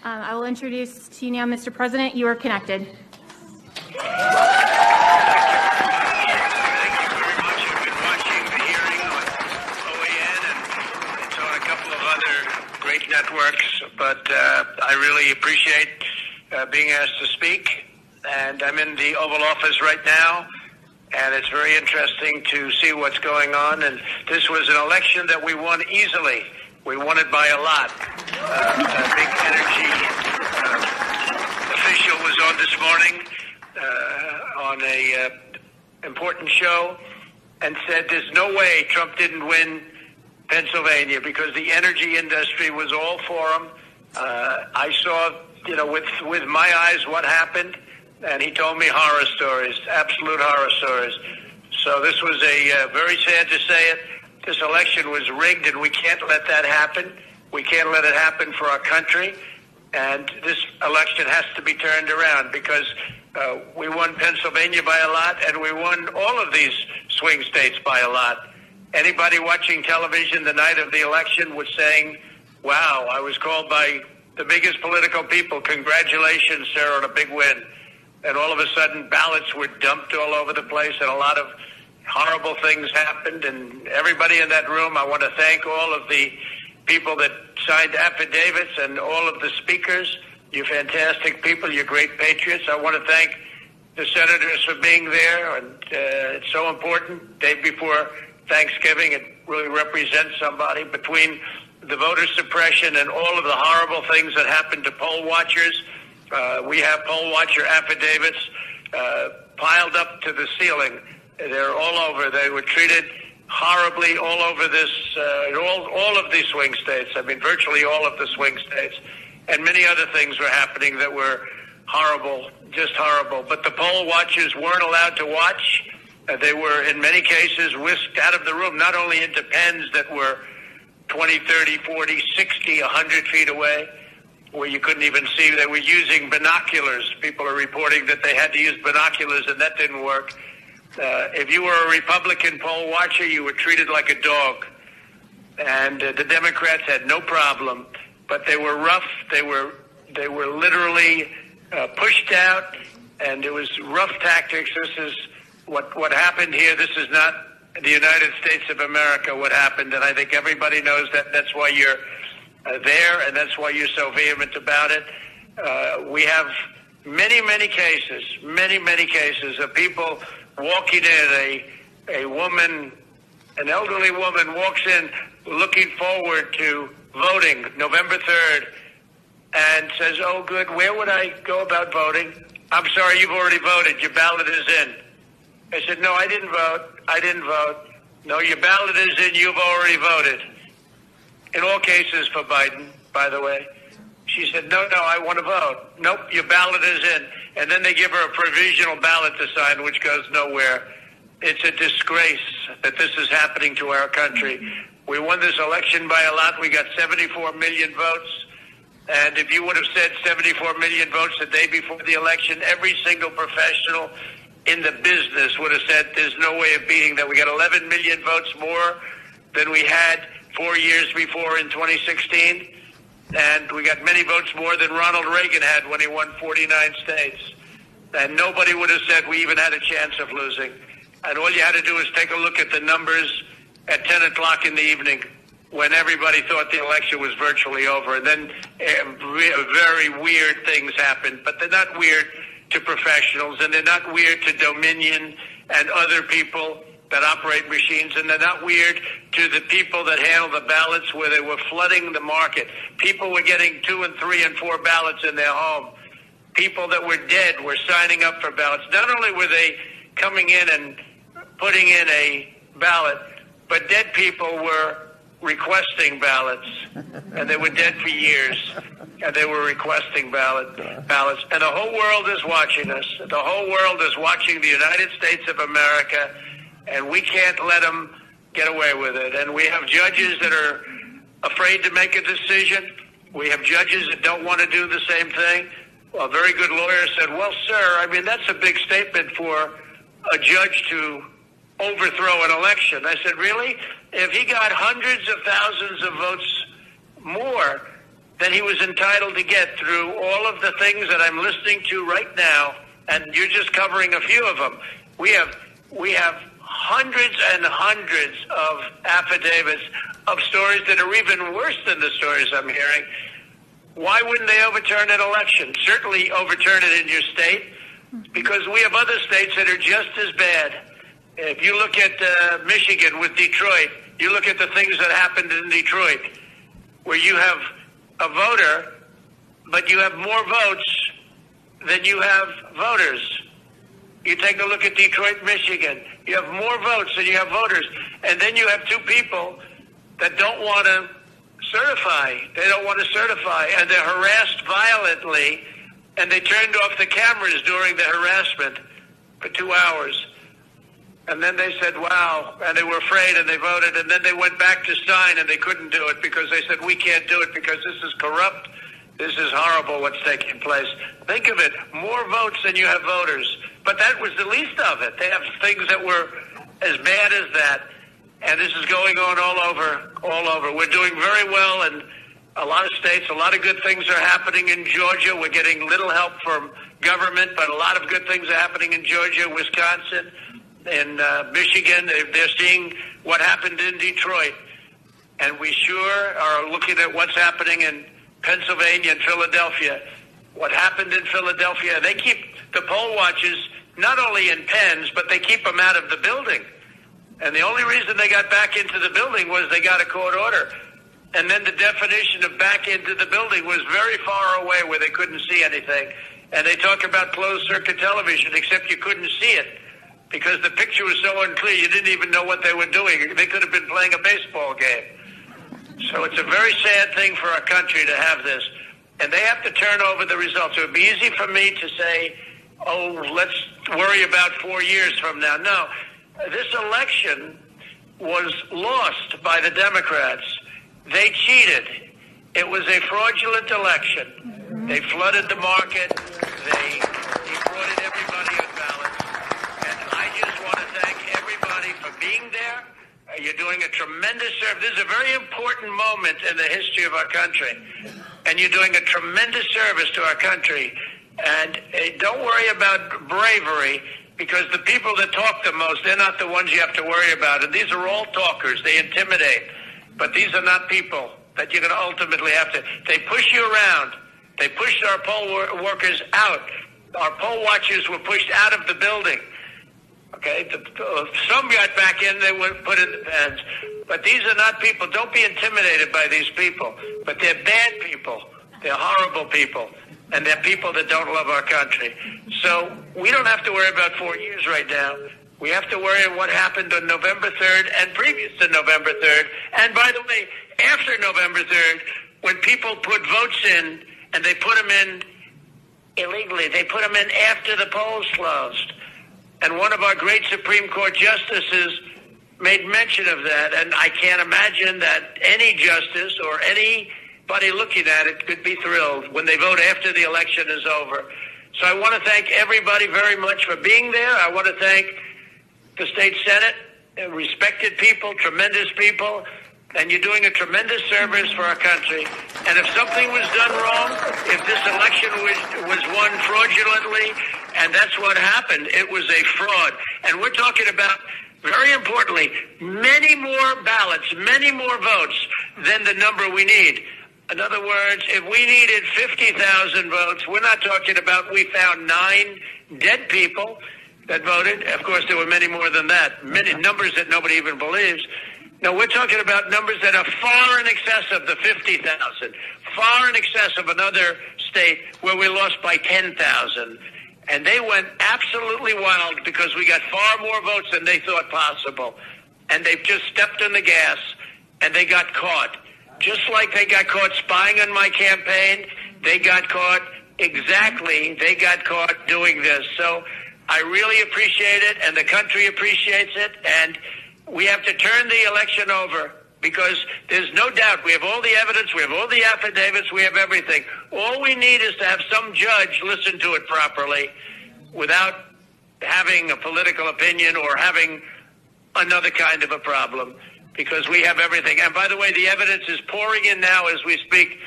I will introduce to you now, Mr. President, you are connected. Thank you very much. I've been watching the hearing on OAN, and it's on a couple of other great networks, but I really appreciate being asked to speak. And I'm in the Oval Office right now, and it's very interesting to see what's going on. And this was an election that we won easily. We won it by a lot. A big energy official was on this morning on a important show and said there's no way Trump didn't win Pennsylvania because the energy industry was all for him. I saw, with my eyes what happened, and he told me horror stories, absolute horror stories. So this was very sad to say it. This election was rigged, and we can't let that happen. We can't let it happen for our country. And this election has to be turned around because we won Pennsylvania by a lot, and we won all of these swing states by a lot. Anybody watching television the night of the election was saying, wow, I was called by the biggest political people. Congratulations, sir, on a big win. And all of a sudden, ballots were dumped all over the place, and a lot of horrible things happened. And everybody in that room, I want to thank all of the people that signed affidavits and all of the speakers. You're fantastic people. You're great patriots. I want to thank the senators for being there. And it's so important. Day before Thanksgiving, it really represents somebody. Between the voter suppression and all of the horrible things that happened to poll watchers, we have poll watcher affidavits piled up to the ceiling. They're all over. They were treated horribly all over this, all of these swing states. I mean, virtually all of the swing states. And many other things were happening that were horrible, just horrible. But the poll watchers weren't allowed to watch. They were, in many cases, whisked out of the room, not only into pens that were 20, 30, 40, 60, 100 feet away, where you couldn't even see. They were using binoculars. People are reporting that they had to use binoculars, and that didn't work. If you were a Republican poll watcher, you were treated like a dog. And the Democrats had no problem, but they were rough. They were literally pushed out, and it was rough tactics. This is what happened here. This is not the United States of America, what happened, and I think everybody knows that. That's why you're there, and that's why you're so vehement about it. We have many cases of people walking in. A woman, an elderly woman, walks in looking forward to voting November 3rd and says, oh, good, where would I go about voting? I'm sorry, you've already voted. Your ballot is in. I said, no, I didn't vote. No, your ballot is in. You've already voted. In all cases for Biden, by the way. She said, no, I want to vote. Nope, your ballot is in. And then they give her a provisional ballot to sign, which goes nowhere. It's a disgrace that this is happening to our country. We won this election by a lot. We got 74 million votes. And if you would have said 74 million votes the day before the election, every single professional in the business would have said there's no way of beating that. We got 11 million votes more than we had 4 years before in 2016. And we got many votes more than Ronald Reagan had when he won 49 states. And nobody would have said we even had a chance of losing. And all you had to do is take a look at the numbers at 10 o'clock in the evening when everybody thought the election was virtually over. And then very weird things happened. But they're not weird to professionals, and they're not weird to Dominion and other people that operate machines, and they're not weird to the people that handle the ballots where they were flooding the market. People were getting 2 and 3 and 4 ballots in their home. People that were dead were signing up for ballots. Not only were they coming in and putting in a ballot, but dead people were requesting ballots, and they were dead for years, and they were requesting ballots. And the whole world is watching us. The whole world is watching the United States of America, and we can't let them get away with it. And we have judges that are afraid to make a decision. We have judges that don't want to do the same thing. Well, a very good lawyer said, well, sir, I mean, that's a big statement for a judge to overthrow an election. I said, really? If he got hundreds of thousands of votes more than he was entitled to get through all of the things that I'm listening to right now, and you're just covering a few of them. We have hundreds and hundreds of affidavits of stories that are even worse than the stories I'm hearing. Why wouldn't they overturn an election? Certainly overturn it in your state, because we have other states that are just as bad. If you look at Michigan with Detroit, you look at the things that happened in Detroit, where you have a voter, but you have more votes than you have voters. You take a look at Detroit, Michigan. You have more votes than you have voters. And then you have two people that don't want to certify. They don't want to certify, and they're harassed violently, and they turned off the cameras during the harassment for 2 hours. And then they said, wow, and they were afraid, and they voted, and then they went back to sign, and they couldn't do it because they said, we can't do it because this is corrupt. This is horrible what's taking place. Think of it, more votes than you have voters. But that was the least of it. They have things that were as bad as that, and this is going on all over. We're doing very well in a lot of states. A lot of good things are happening in Georgia. We're getting little help from government, but a lot of good things are happening in Georgia, Wisconsin, in Michigan. They're seeing what happened in Detroit. And we sure are looking at what's happening in Pennsylvania and Philadelphia. What happened in Philadelphia, they keep the poll watchers not only in pens, but they keep them out of the building. And the only reason they got back into the building was they got a court order. And then the definition of back into the building was very far away where they couldn't see anything. And they talk about closed-circuit television, except you couldn't see it because the picture was so unclear you didn't even know what they were doing. They could have been playing a baseball game. So it's a very sad thing for our country to have this. And they have to turn over the results. It would be easy for me to say, oh, let's worry about 4 years from now. No, this election was lost by the Democrats. They cheated. It was a fraudulent election. They flooded the market. They defrauded everybody on ballots. And I just want to thank everybody for being there. You're doing a tremendous service. This is a very important moment in the history of our country. And you're doing a tremendous service to our country. And don't worry about bravery, because the people that talk the most, they're not the ones you have to worry about. And these are all talkers. They intimidate. But these are not people that you're going to ultimately have to. They push you around. They pushed our poll workers out. Our poll watchers were pushed out of the building. Okay, some got back in, they were put in the pens. But these are not people. Don't be intimidated by these people. But they're bad people. They're horrible people. And they're people that don't love our country. So we don't have to worry about 4 years right now. We have to worry about what happened on November 3rd and previous to November 3rd. And by the way, after November 3rd, when people put votes in and they put them in illegally, they put them in after the polls closed. And one of our great Supreme Court justices made mention of that. And I can't imagine that any justice or anybody looking at it could be thrilled when they vote after the election is over. So I want to thank everybody very much for being there. I want to thank the state Senate, respected people, tremendous people, and you're doing a tremendous service for our country. And if something was done wrong, if this election was won fraudulently, and that's what happened, it was a fraud. And we're talking about, very importantly, many more ballots, many more votes than the number we need. In other words, if we needed 50,000 votes, we're not talking about we found 9 dead people that voted. Of course, there were many more than that, many numbers that nobody even believes. No, we're talking about numbers that are far in excess of the 50,000, far in excess of another state where we lost by 10,000. And they went absolutely wild because we got far more votes than they thought possible. And they've just stepped on the gas, and they got caught. Just like they got caught spying on my campaign, they got caught doing this. So I really appreciate it, and the country appreciates it, and we have to turn the election over because there's no doubt we have all the evidence, we have all the affidavits, we have everything. All we need is to have some judge listen to it properly without having a political opinion or having another kind of a problem, because we have everything. And by the way, the evidence is pouring in now as we speak.